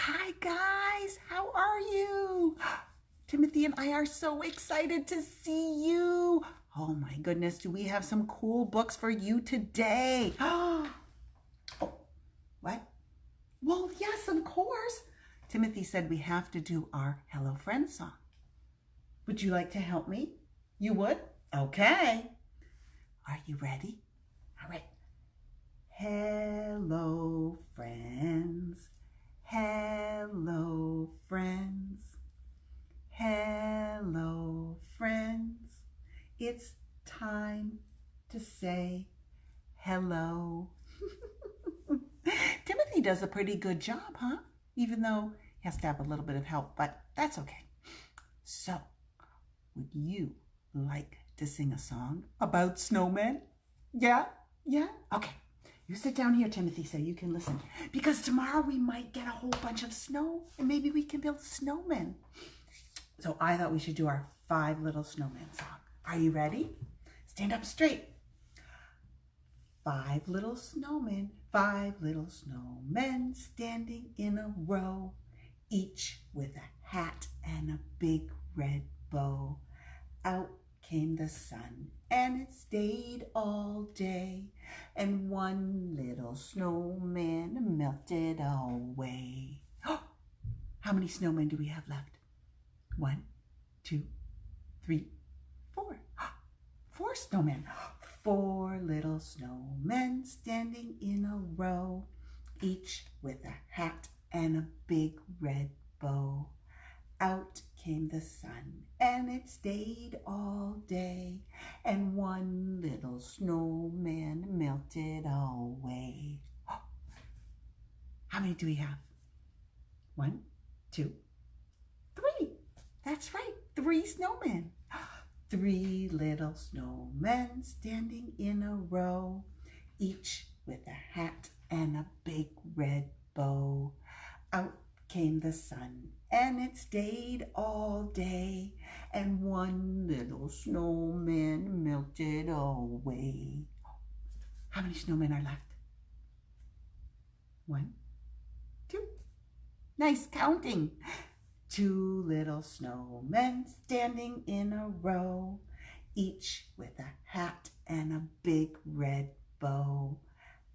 Hi guys, how are you? Timothy and I are so excited to see you. Oh my goodness, do we have some cool books for you today? Oh, what? Well, yes, of course. Timothy said we have to do our Hello Friends song. Would you like to help me? You would? Okay. Are you ready? All right. Hello, friends. Hello, friends. Hello, friends. It's time to say hello. Timothy does a pretty good job, huh? Even though he has to have a little bit of help, but that's okay. So, would you like to sing a song about snowmen? Yeah? Yeah? Okay. You sit down here, Timothy, so you can listen. Because tomorrow we might get a whole bunch of snow and maybe we can build snowmen. So I thought we should do our 5 Little Snowmen song. Are you ready? Stand up straight. 5 little snowmen, 5 little snowmen standing in a row, each with a hat and a big red bow. Out came the sun and it stayed all day, and one little snowman melted away. How many snowmen do we have left? 1, 2, 3, 4. 4 snowmen. 4 little snowmen standing in a row, each with a hat and a big red bow. Out came the sun and it stayed all day, and one little snowman melted away. How many do we have? 1, 2, 3. That's right, 3 snowmen. 3 little snowmen standing in a row, each with a hat and a big red bow. Out came the sun and it stayed all day, and one little snowman melted away. How many snowmen are left? 1, 2. Nice counting. 2 little snowmen standing in a row, each with a hat and a big red bow.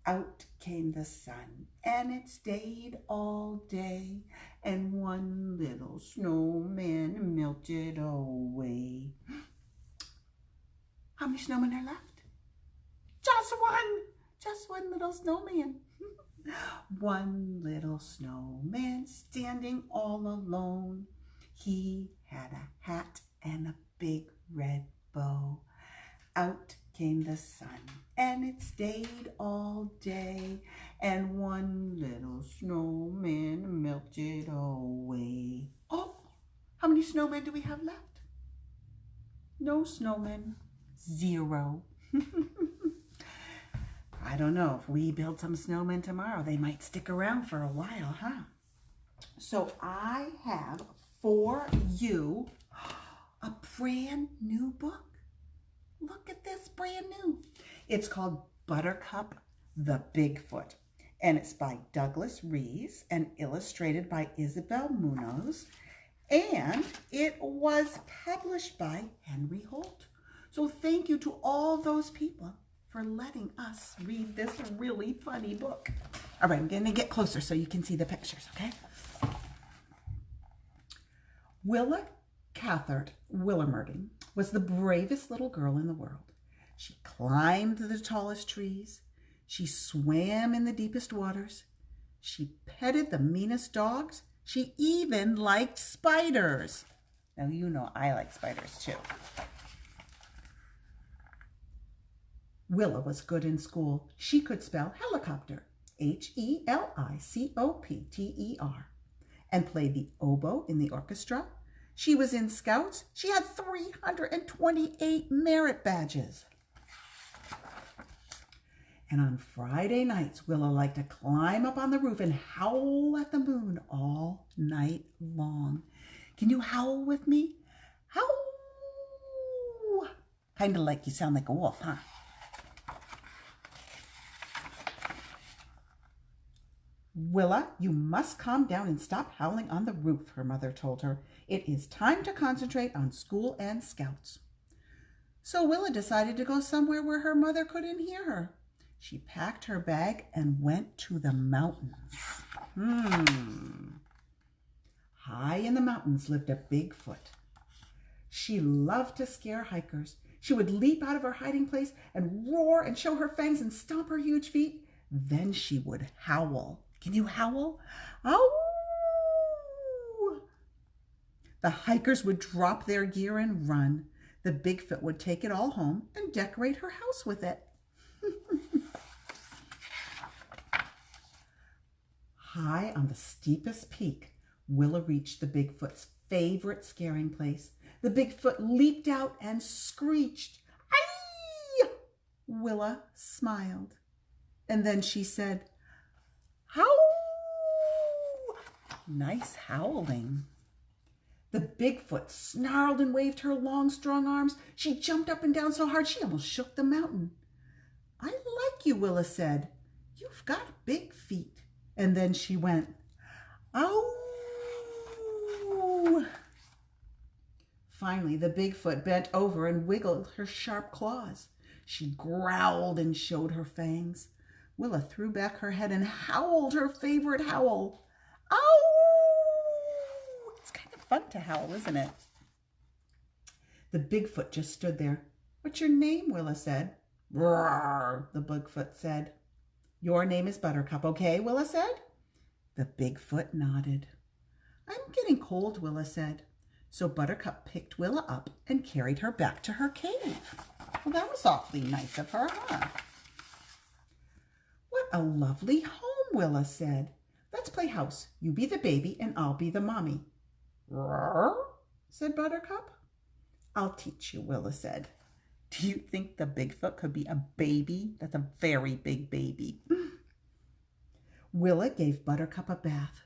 Out came the sun and it stayed all day, and one little snowman melted away. How many snowmen are left? Just one! Just one little snowman. One little snowman standing all alone. He had a hat and a big red bow. Out came the sun and it stayed all day, and one little snowman melted away. Oh, how many snowmen do we have left? No snowmen. 0. I don't know, if we build some snowmen tomorrow, they might stick around for a while, huh? So I have for you a brand new book. Look at this, brand new. It's called Buttercup the Bigfoot, and it's by Douglas Rees and illustrated by Isabel Munoz, and it was published by Henry Holt. So thank you to all those people for letting us read this really funny book. All right, I'm going to get closer so you can see the pictures, okay? Willa Cathart Wilmerton was the bravest little girl in the world. She climbed the tallest trees. She swam in the deepest waters. She petted the meanest dogs. She even liked spiders. Now, you know I like spiders too. Willa was good in school. She could spell helicopter, Helicopter, and played the oboe in the orchestra. She was in Scouts. She had 328 merit badges. And on Friday nights, Willa liked to climb up on the roof and howl at the moon all night long. Can you howl with me? Howl! Kind of like you sound like a wolf, huh? Willa, you must calm down and stop howling on the roof, her mother told her. It is time to concentrate on school and scouts. So Willa decided to go somewhere where her mother couldn't hear her. She packed her bag and went to the mountains. High in the mountains lived a Bigfoot. She loved to scare hikers. She would leap out of her hiding place and roar and show her fangs and stomp her huge feet. Then she would howl. Can you howl? Ow! The hikers would drop their gear and run. The Bigfoot would take it all home and decorate her house with it. High on the steepest peak, Willa reached the Bigfoot's favorite scaring place. The Bigfoot leaped out and screeched. Aye! Willa smiled. And then she said, "Howl!" Nice howling. The Bigfoot snarled and waved her long, strong arms. She jumped up and down so hard she almost shook the mountain. "I like you," Willa said. "You've got big feet." And then she went, "Ow!" Finally, the Bigfoot bent over and wiggled her sharp claws. She growled and showed her fangs. Willa threw back her head and howled her favorite howl. Ow! It's kind of fun to howl, isn't it? The Bigfoot just stood there. "What's your name?" Willa said. "Roar," the Bigfoot said. "Your name is Buttercup, okay?" Willa said. The Bigfoot nodded. "I'm getting cold," Willa said. So Buttercup picked Willa up and carried her back to her cave. Well, that was awfully nice of her, huh? "What a lovely home," Willa said. "Let's play house. You be the baby and I'll be the mommy." "Roar," said Buttercup. "I'll teach you," Willa said. Do you think the Bigfoot could be a baby? That's a very big baby. Willa gave Buttercup a bath.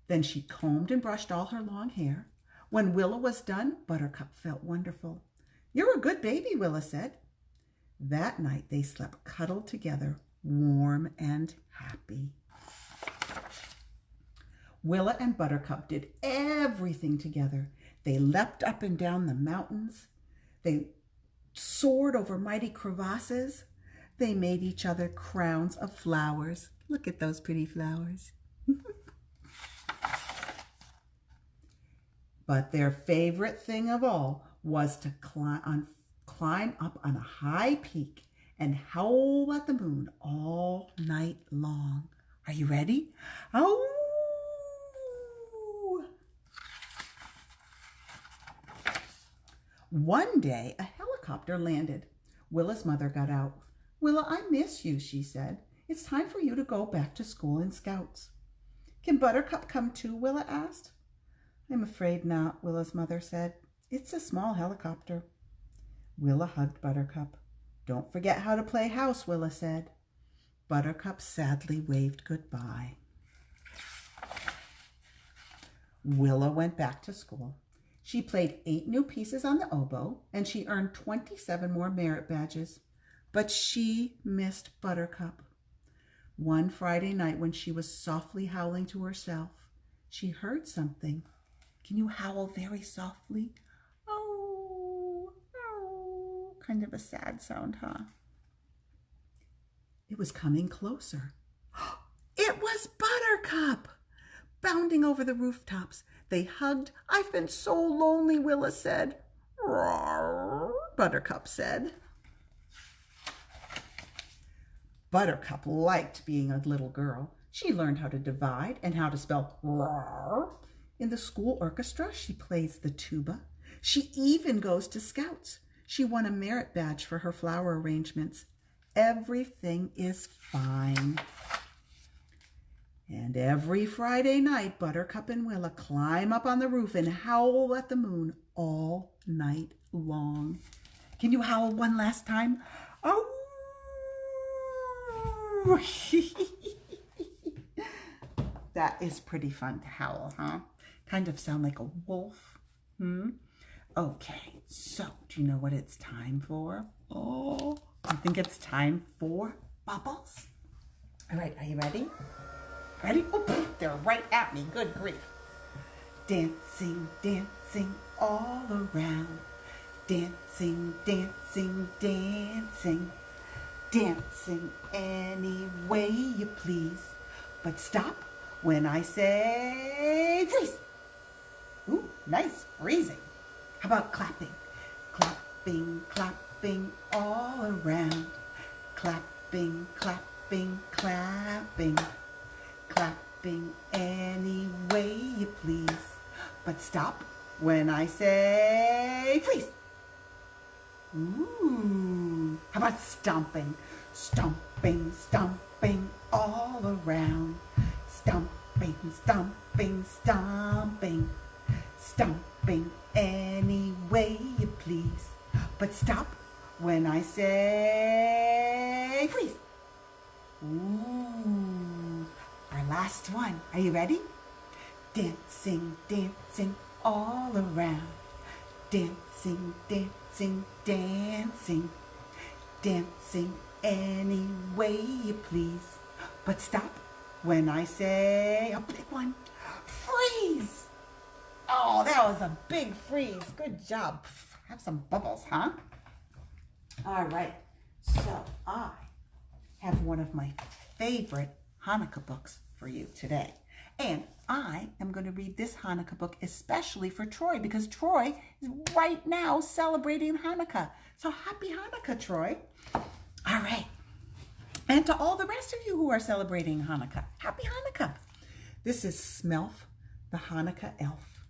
Then she combed and brushed all her long hair. When Willa was done, Buttercup felt wonderful. "You're a good baby," Willa said. That night they slept cuddled together, warm and happy. Willa and Buttercup did everything together. They leapt up and down the mountains. They soared over mighty crevasses. They made each other crowns of flowers. Look at those pretty flowers. But their favorite thing of all was to climb up on a high peak and howl at the moon all night long. Are you ready? Oh! One day, a helicopter landed. Willa's mother got out. "Willa, I miss you," she said. "It's time for you to go back to school and scouts." "Can Buttercup come too?" Willa asked. "I'm afraid not," Willa's mother said. "It's a small helicopter." Willa hugged Buttercup. "Don't forget how to play house," Willa said. Buttercup sadly waved goodbye. Willa went back to school. She played 8 new pieces on the oboe, and she earned 27 more merit badges. But she missed Buttercup. One Friday night when she was softly howling to herself, she heard something. Can you howl very softly? Oh, oh. Kind of a sad sound, huh? It was coming closer. It was Buttercup! Bounding over the rooftops, they hugged. "I've been so lonely," Willa said. "Roar," Buttercup said. Buttercup liked being a little girl. She learned how to divide and how to spell roar. In the school orchestra, she plays the tuba. She even goes to scouts. She won a merit badge for her flower arrangements. Everything is fine. And every Friday night, Buttercup and Willa climb up on the roof and howl at the moon all night long. Can you howl one last time? Oh! That is pretty fun to howl, huh? Kind of sound like a wolf. Okay, so do you know what it's time for? I think it's time for bubbles. All right, are you ready? Ready? Oh, they're right at me. Good grief. Dancing, dancing all around. Dancing, dancing, dancing. Dancing any way you please. But stop when I say freeze. Ooh, nice freezing. How about clapping? Clapping, clapping all around. Clapping, clapping, clapping. Clapping any way you please. But stop when I say freeze. Ooh. How about stomping? Stomping, stomping all around. Stomping, stomping, stomping. Stomping any way you please. But stop when I say freeze. Ooh. Our last one. Are you ready? Dancing, dancing all around. Dancing, dancing, dancing. Dancing any way you please. But stop when I say a big one. Freeze! Oh, that was a big freeze. Good job. Have some bubbles, huh? All right. So I have one of my favorite Hanukkah books for you today. And I am going to read this Hanukkah book especially for Troy because Troy is right now celebrating Hanukkah. So happy Hanukkah, Troy. All right. And to all the rest of you who are celebrating Hanukkah, happy Hanukkah. This is Smelf, the Hanukkah Elf.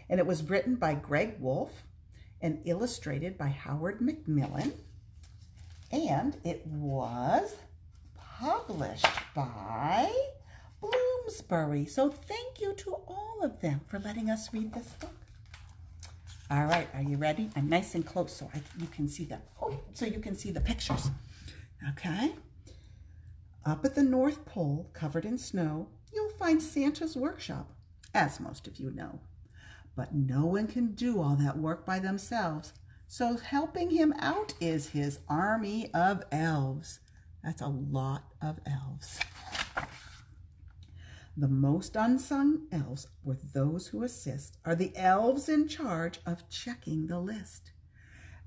And it was written by Greg Wolfe and illustrated by Howard Macmillan. And it was published by Bloomsbury. So thank you to all of them for letting us read this book. All right, are you ready? I'm nice and close so you can see them. Oh, so you can see the pictures. Okay. Up at the North Pole, covered in snow, you'll find Santa's workshop, as most of you know. But no one can do all that work by themselves, so helping him out is his army of elves. That's a lot of elves. The most unsung elves, with those who assist, are the elves in charge of checking the list.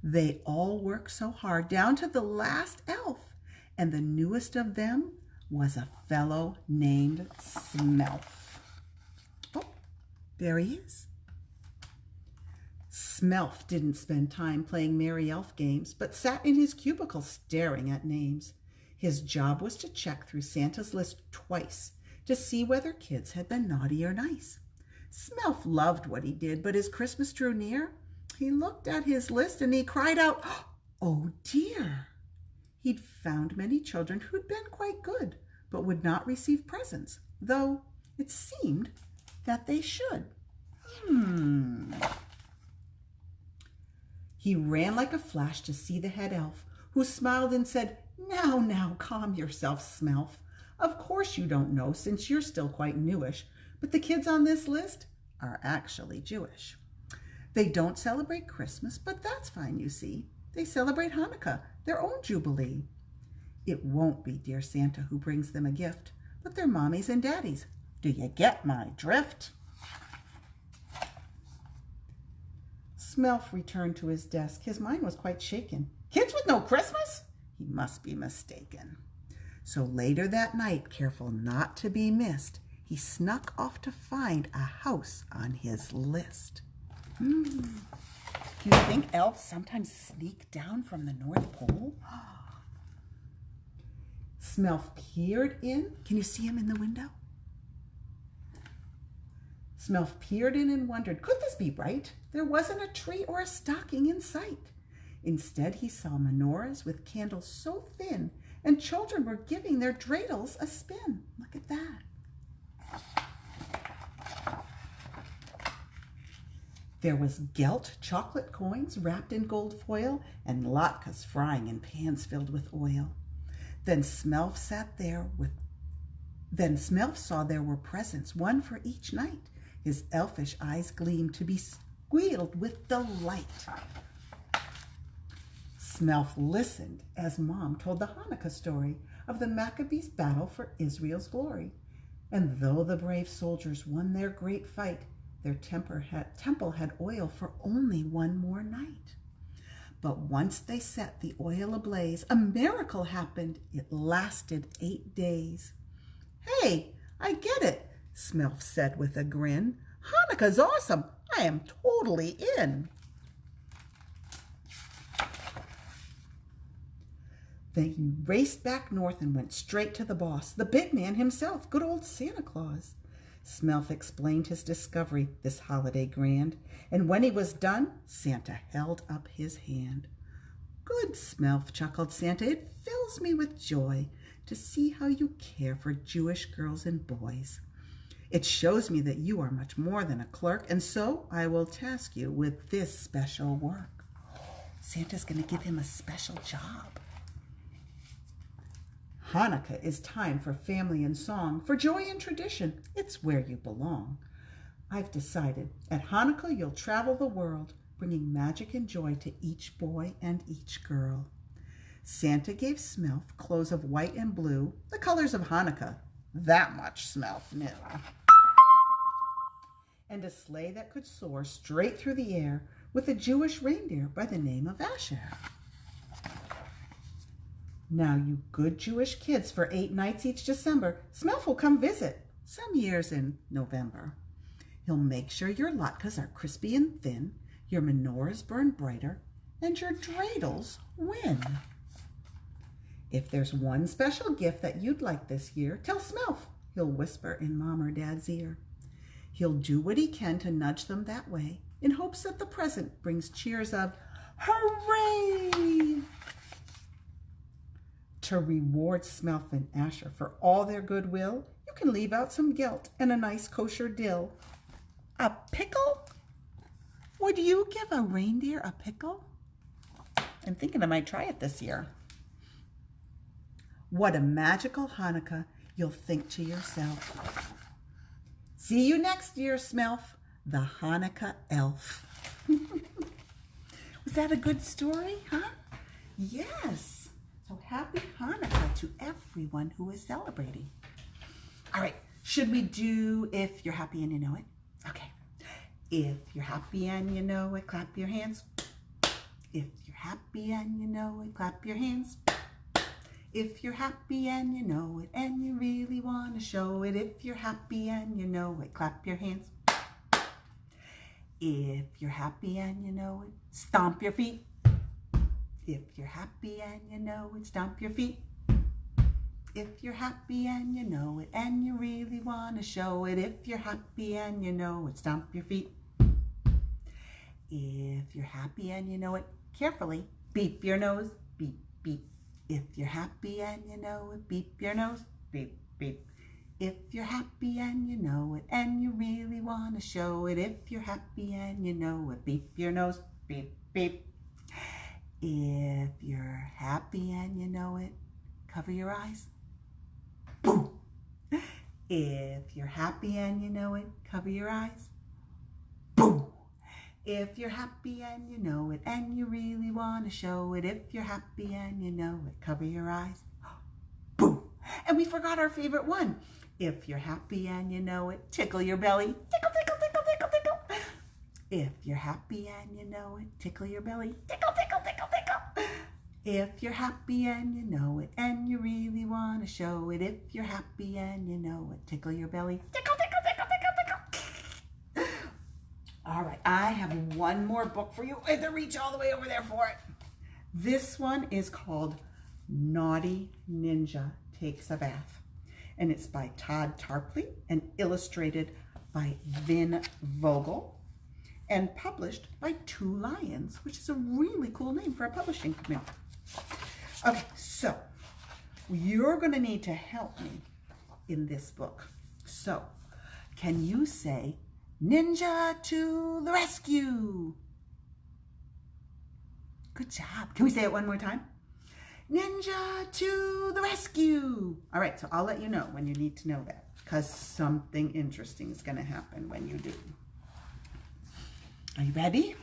They all work so hard, down to the last elf, and the newest of them was a fellow named Smelf. Oh, there he is. Smelf didn't spend time playing merry elf games, but sat in his cubicle staring at names. His job was to check through Santa's list twice to see whether kids had been naughty or nice. Smelf loved what he did, but as Christmas drew near, he looked at his list and he cried out, "Oh dear!" He'd found many children who'd been quite good, but would not receive presents, though it seemed that they should. He ran like a flash to see the head elf, who smiled and said, Now, calm yourself, Smelf. Of course you don't know, since you're still quite newish, but the kids on this list are actually Jewish. They don't celebrate Christmas, but that's fine, you see. They celebrate Hanukkah, their own jubilee. It won't be dear Santa who brings them a gift, but their mommies and daddies. Do you get my drift? Smelf returned to his desk. His mind was quite shaken. Kids with no Christmas? He must be mistaken. So later that night, careful not to be missed, he snuck off to find a house on his list. Do you think elves sometimes sneak down from the North Pole? Smelf peered in. Can you see him in the window? Smelf peered in and wondered, could this be right? There wasn't a tree or a stocking in sight. Instead, he saw menorahs with candles so thin, and children were giving their dreidels a spin. Look at that. There was gelt chocolate coins wrapped in gold foil and latkes frying in pans filled with oil. Then Smelf saw there were presents, one for each night. His elfish eyes gleamed to be squealed with delight. Smelf listened as Mom told the Hanukkah story of the Maccabees' battle for Israel's glory. And though the brave soldiers won their great fight, their temple had oil for only one more night. But once they set the oil ablaze, a miracle happened. It lasted 8 days. "Hey, I get it," Smelf said with a grin. "Hanukkah's awesome. I am totally in." Then he raced back north and went straight to the boss, the big man himself, good old Santa Claus. Smelf explained his discovery this holiday grand, and when he was done, Santa held up his hand. "Good, Smelf," chuckled Santa. "It fills me with joy to see how you care for Jewish girls and boys. It shows me that you are much more than a clerk, and so I will task you with this special work." Santa's going to give him a special job. Hanukkah is time for family and song, for joy and tradition. It's where you belong. I've decided at Hanukkah you'll travel the world, bringing magic and joy to each boy and each girl. Santa gave Smelf clothes of white and blue, the colors of Hanukkah. That much Smelf knew. And a sleigh that could soar straight through the air with a Jewish reindeer by the name of Asher. Now, you good Jewish kids, for 8 nights each December, Smelf will come visit, some years in November. He'll make sure your latkes are crispy and thin, your menorahs burn brighter, and your dreidels win. If there's one special gift that you'd like this year, tell Smelf. He'll whisper in Mom or Dad's ear. He'll do what he can to nudge them that way, in hopes that the present brings cheers of hooray! To reward Smelf and Asher for all their goodwill, you can leave out some gelt and a nice kosher dill. A pickle? Would you give a reindeer a pickle? I'm thinking I might try it this year. What a magical Hanukkah, you'll think to yourself. See you next year, Smelf, the Hanukkah elf. Was that a good story, huh? Yes. So happy Hanukkah to everyone who is celebrating. All right, should we do If You're Happy and You Know It? Okay. If you're happy and you know it, clap your hands. If you're happy and you know it, clap your hands. If you're happy and you know it, and you really want to show it. If you're happy and you know it, clap your hands. If you're happy and you know it, stomp your feet. If you're happy and you know it, stomp your feet. If you're happy and you know it, and you really want to show it. If you're happy and you know it, stomp your feet. If you're happy and you know it, carefully beep your nose, beep, beep. If you're happy and you know it, beep your nose, beep, beep. If you're happy and you know it, and you really want to show it. If you're happy and you know it, beep your nose, beep, beep. If you're happy and you know it, cover your eyes. Boom. If you're happy and you know it, cover your eyes. Boom. If you're happy and you know it, and you really want to show it. If you're happy and you know it, cover your eyes. Boom. And we forgot our favorite one. If you're happy and you know it, tickle your belly. Tickle, tickle, tickle, tickle, tickle. If you're happy and you know it, tickle your belly. Tickle, tickle, tickle, tickle. If you're happy and you know it, and you really want to show it. If you're happy and you know it, tickle your belly. Tickle, tickle, tickle, tickle, tickle. All right, I have one more book for you. I have to reach all the way over there for it. This one is called Naughty Ninja Takes a Bath, and it's by Todd Tarpley and illustrated by Vin Vogel, and published by Two Lions, which is a really cool name for a publishing company. Okay, so you're going to need to help me in this book. So, can you say, "Ninja to the rescue"? Good job. Can we say it one more time? Ninja to the rescue. All right, so I'll let you know when you need to know that, because something interesting is going to happen when you do. Are you ready?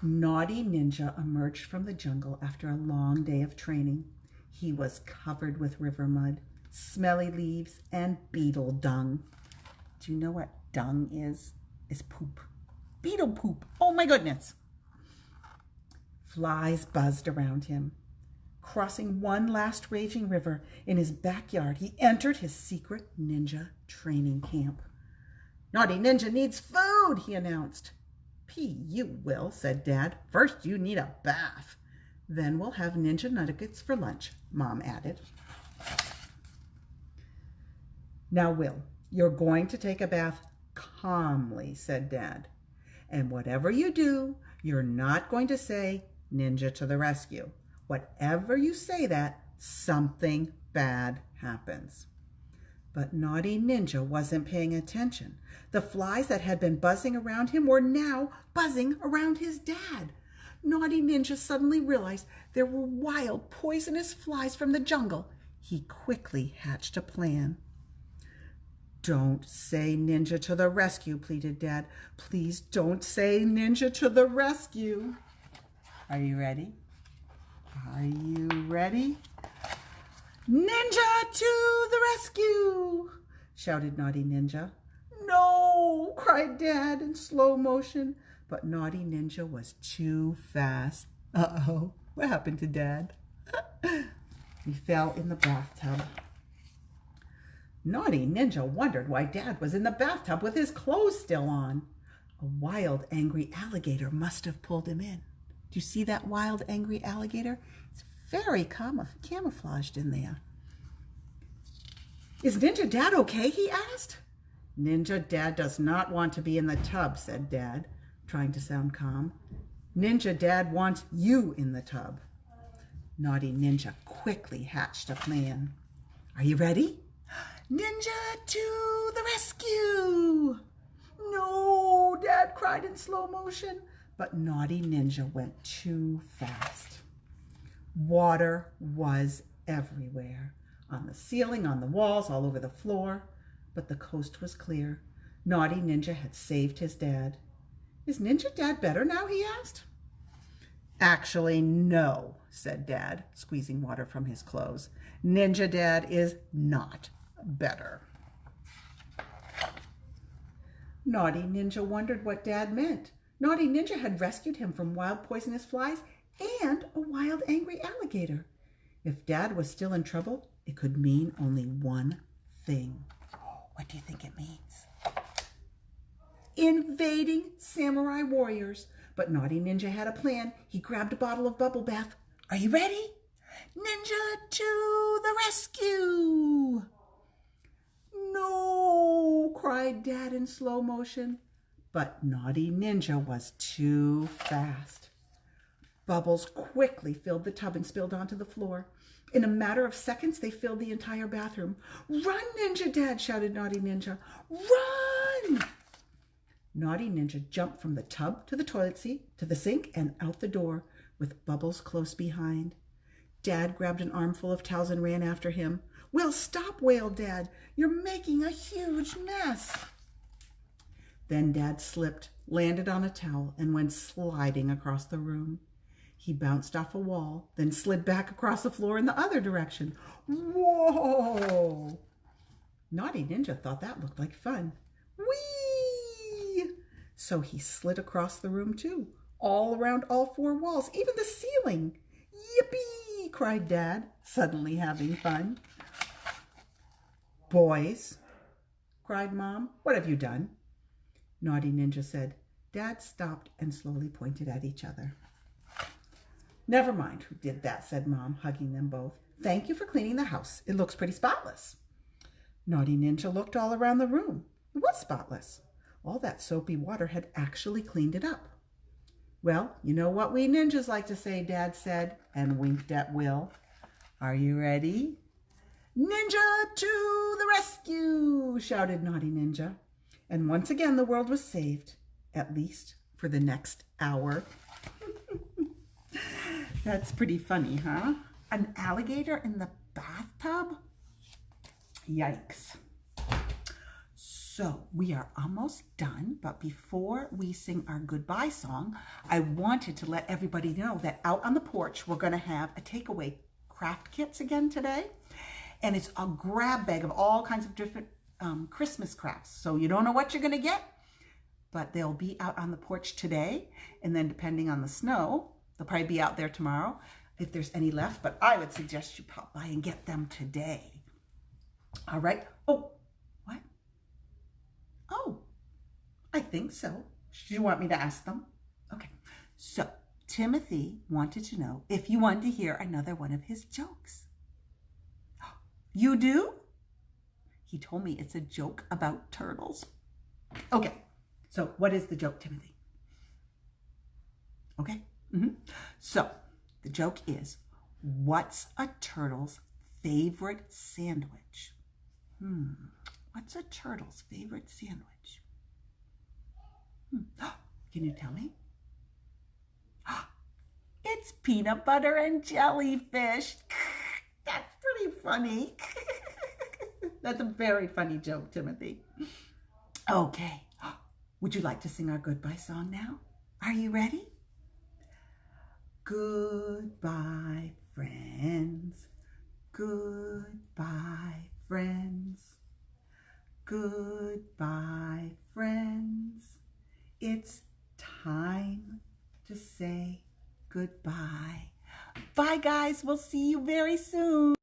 Naughty Ninja emerged from the jungle after a long day of training. He was covered with river mud, smelly leaves, and beetle dung. Do you know what dung is? It's poop. Beetle poop. Oh my goodness. Flies buzzed around him. Crossing one last raging river in his backyard, he entered his secret ninja training camp. Naughty Ninja needs food, he announced. You will, said Dad. First you need a bath. Then we'll have ninja nuggets for lunch, Mom added. Now, Will, you're going to take a bath calmly, said Dad. And whatever you do, you're not going to say, Ninja to the rescue. Whatever you say that, something bad happens. But Naughty Ninja wasn't paying attention. The flies that had been buzzing around him were now buzzing around his dad. Naughty Ninja suddenly realized there were wild, poisonous flies from the jungle. He quickly hatched a plan. Don't say Ninja to the rescue, pleaded Dad. Please don't say Ninja to the rescue. Are you ready? Are you ready? Ninja to the rescue, shouted Naughty Ninja. No, cried Dad in slow motion, but Naughty Ninja was too fast. Uh-oh, what happened to Dad? He fell in the bathtub. Naughty Ninja wondered why Dad was in the bathtub with his clothes still on. A wild, angry alligator must have pulled him in. Do you see that wild, angry alligator? It's very camouflaged in there. Is Ninja Dad okay? He asked. Ninja Dad does not want to be in the tub, said Dad, trying to sound calm. Ninja Dad wants you in the tub. Naughty Ninja quickly hatched a plan. Are you ready? Ninja to the rescue! No, Dad cried in slow motion, but Naughty Ninja went too fast. Water was everywhere, on the ceiling, on the walls, all over the floor, but the coast was clear. Naughty Ninja had saved his dad. Is Ninja Dad better now? He asked. Actually, no, said Dad, squeezing water from his clothes. Ninja Dad is not better. Naughty Ninja wondered what Dad meant. Naughty Ninja had rescued him from wild poisonous flies and a wild angry alligator. If Dad was still in trouble, it could mean only one thing. What do you think it means? Invading samurai warriors. But Naughty Ninja had a plan. He grabbed a bottle of bubble bath. Are you ready? Ninja to the rescue! No, cried Dad in slow motion. But Naughty Ninja was too fast. Bubbles quickly filled the tub and spilled onto the floor. In a matter of seconds, they filled the entire bathroom. Run, Ninja Dad, shouted Naughty Ninja. Run! Naughty Ninja jumped from the tub to the toilet seat, to the sink, and out the door, with Bubbles close behind. Dad grabbed an armful of towels and ran after him. Will, stop, wailed Dad. You're making a huge mess. Then Dad slipped, landed on a towel, and went sliding across the room. He bounced off a wall, then slid back across the floor in the other direction. Whoa! Naughty Ninja thought that looked like fun. Whee! So he slid across the room too, all around all four walls, even the ceiling. Yippee! Cried Dad, suddenly having fun. Boys, cried Mom, what have you done? Naughty Ninja said. Dad stopped and slowly pointed at each other. Never mind who did that, said Mom, hugging them both. Thank you for cleaning the house. It looks pretty spotless. Naughty Ninja looked all around the room. It was spotless. All that soapy water had actually cleaned it up. Well, you know what we ninjas like to say, Dad said, and winked at Will. Are you ready? Ninja to the rescue, shouted Naughty Ninja. And once again, the world was saved, at least for the next hour. That's pretty funny, huh? An alligator in the bathtub? Yikes. So we are almost done, but before we sing our goodbye song, I wanted to let everybody know that out on the porch, we're going to have a takeaway craft kits again today. And it's a grab bag of all kinds of different Christmas crafts. So you don't know what you're going to get, but they'll be out on the porch today. And then depending on the snow, they'll probably be out there tomorrow if there's any left. But I would suggest you pop by and get them today. All right. Oh, what? Oh, I think so. Do you want me to ask them? Okay. So Timothy wanted to know if you wanted to hear another one of his jokes. You do? He told me it's a joke about turtles. Okay. So what is the joke, Timothy? Okay. So the joke is, what's a turtle's favorite sandwich? What's a turtle's favorite sandwich? Can you tell me? It's peanut butter and jellyfish. That's pretty funny. That's a very funny joke, Timothy. Okay. Would you like to sing our goodbye song now? Are you ready? Goodbye, friends. Goodbye, friends. Goodbye, friends. It's time to say goodbye. Bye, guys. We'll see you very soon.